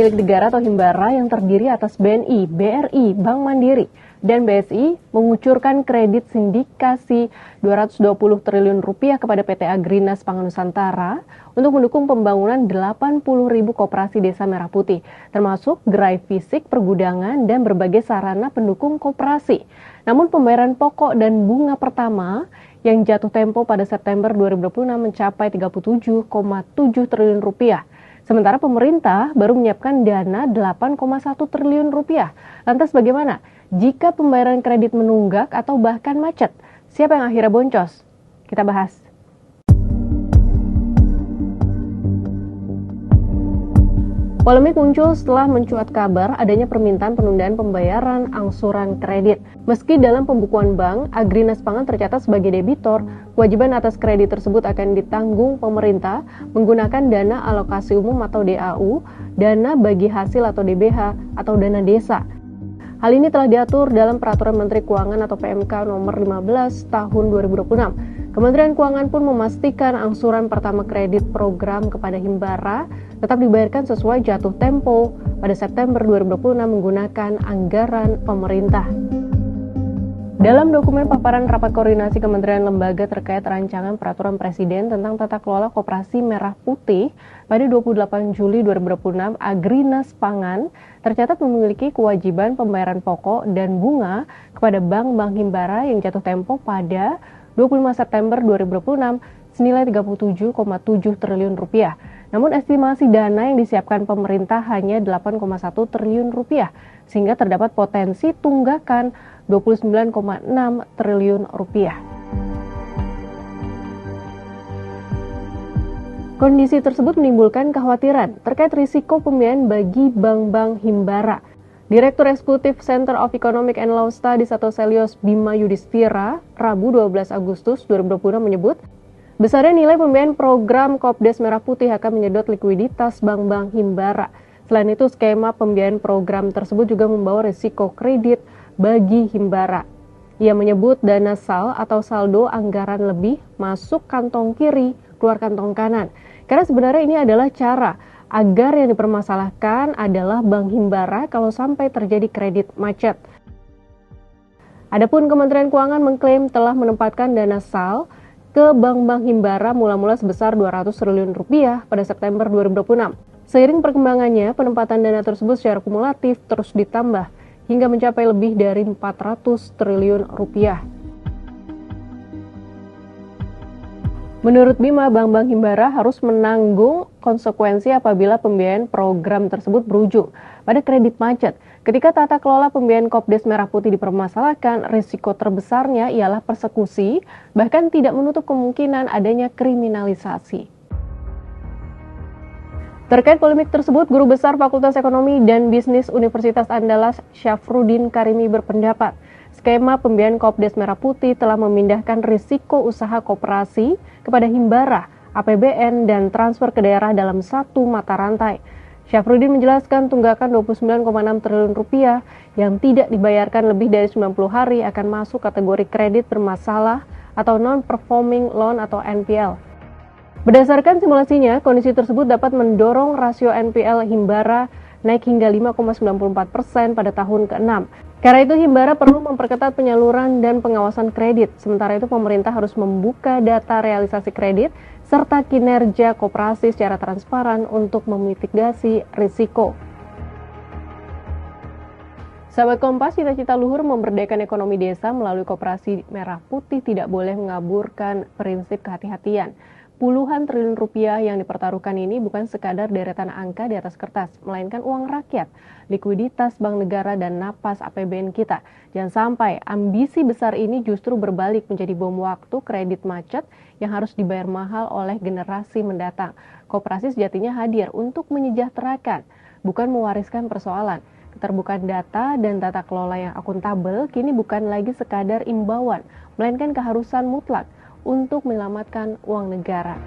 milik negara atau Himbara yang terdiri atas BNI, BRI, Bank Mandiri, dan BSI mengucurkan kredit sindikasi Rp220 triliun kepada PT Agrinas Pangan Nusantara untuk mendukung pembangunan 80.000 koperasi desa Merah Putih, termasuk gerai fisik, pergudangan, dan berbagai sarana pendukung koperasi. Namun pembayaran pokok dan bunga pertama yang jatuh tempo pada September 2026 mencapai Rp37,7 triliun. Sementara pemerintah baru menyiapkan dana Rp8,1 triliun. Lantas bagaimana jika pembayaran kredit menunggak atau bahkan macet? Siapa yang akhirnya boncos? Kita bahas. Polemik muncul setelah mencuat kabar adanya permintaan penundaan pembayaran angsuran kredit. Meski dalam pembukuan bank, Agrinas Pangan tercatat sebagai debitor, kewajiban atas kredit tersebut akan ditanggung pemerintah menggunakan dana alokasi umum atau DAU, dana bagi hasil atau DBH, atau dana desa. Hal ini telah diatur dalam Peraturan Menteri Keuangan atau PMK nomor 15 tahun 2026. Kementerian Keuangan pun memastikan angsuran pertama kredit program kepada Himbara tetap dibayarkan sesuai jatuh tempo pada September 2026 menggunakan anggaran pemerintah. Dalam dokumen paparan rapat koordinasi kementerian lembaga terkait rancangan peraturan presiden tentang tata kelola koperasi Merah Putih pada 28 Juli 2026, Agrinas Pangan tercatat memiliki kewajiban pembayaran pokok dan bunga kepada bank-bank Himbara yang jatuh tempo pada 25 September 2026 senilai Rp37,7 triliun. Namun estimasi dana yang disiapkan pemerintah hanya Rp8,1 triliun, sehingga terdapat potensi tunggakan Rp29,6 triliun. Kondisi tersebut menimbulkan kekhawatiran terkait risiko pembiayaan bagi bank-bank Himbara. Direktur Eksekutif Center of Economic and Law Studies atau Selios Bima Yudhistira, Rabu 12 Agustus 2026 menyebut, besarnya nilai pembiayaan program Kopdes Merah Putih akan menyedot likuiditas bank-bank Himbara. Selain itu, skema pembiayaan program tersebut juga membawa risiko kredit bagi Himbara. Ia menyebut dana SAL atau saldo anggaran lebih masuk kantong kiri, keluar kantong kanan. Karena sebenarnya ini adalah cara agar yang dipermasalahkan adalah Bank Himbara kalau sampai terjadi kredit macet. Adapun Kementerian Keuangan mengklaim telah menempatkan dana SAL ke bank-bank Himbara mula-mula sebesar Rp200 triliun pada September 2026. Seiring perkembangannya, penempatan dana tersebut secara kumulatif terus ditambah hingga mencapai lebih dari Rp400 triliun. Menurut Bima, bank-bank Himbara harus menanggung konsekuensi apabila pembiayaan program tersebut berujung pada kredit macet. Ketika tata kelola pembiayaan Kopdes Merah Putih dipermasalahkan, risiko terbesarnya ialah persekusi, bahkan tidak menutup kemungkinan adanya kriminalisasi. Terkait polemik tersebut, Guru Besar Fakultas Ekonomi dan Bisnis Universitas Andalas Syafruddin Karimi berpendapat, skema pembiayaan Kopdes Merah Putih telah memindahkan risiko usaha koperasi kepada Himbara, APBN, dan transfer ke daerah dalam satu mata rantai. Syafruddin menjelaskan tunggakan Rp29,6 triliun yang tidak dibayarkan lebih dari 90 hari akan masuk kategori kredit bermasalah atau non-performing loan atau NPL. Berdasarkan simulasinya, kondisi tersebut dapat mendorong rasio NPL Himbara naik hingga 5,94% pada tahun ke-6. Karena itu Himbara perlu memperketat penyaluran dan pengawasan kredit. Sementara itu pemerintah harus membuka data realisasi kredit serta kinerja koperasi secara transparan untuk memitigasi risiko. Sahabat Kompas, cita-cita luhur memberdayakan ekonomi desa melalui Koperasi Merah Putih tidak boleh mengaburkan prinsip kehati-hatian. Puluhan triliun rupiah yang dipertaruhkan ini bukan sekadar deretan angka di atas kertas, melainkan uang rakyat, likuiditas bank negara, dan napas APBN kita. Jangan sampai ambisi besar ini justru berbalik menjadi bom waktu kredit macet yang harus dibayar mahal oleh generasi mendatang. Koperasi sejatinya hadir untuk menyejahterakan, bukan mewariskan persoalan. Keterbukaan data dan tata kelola yang akuntabel kini bukan lagi sekadar imbauan, melainkan keharusan mutlak untuk menyelamatkan uang negara.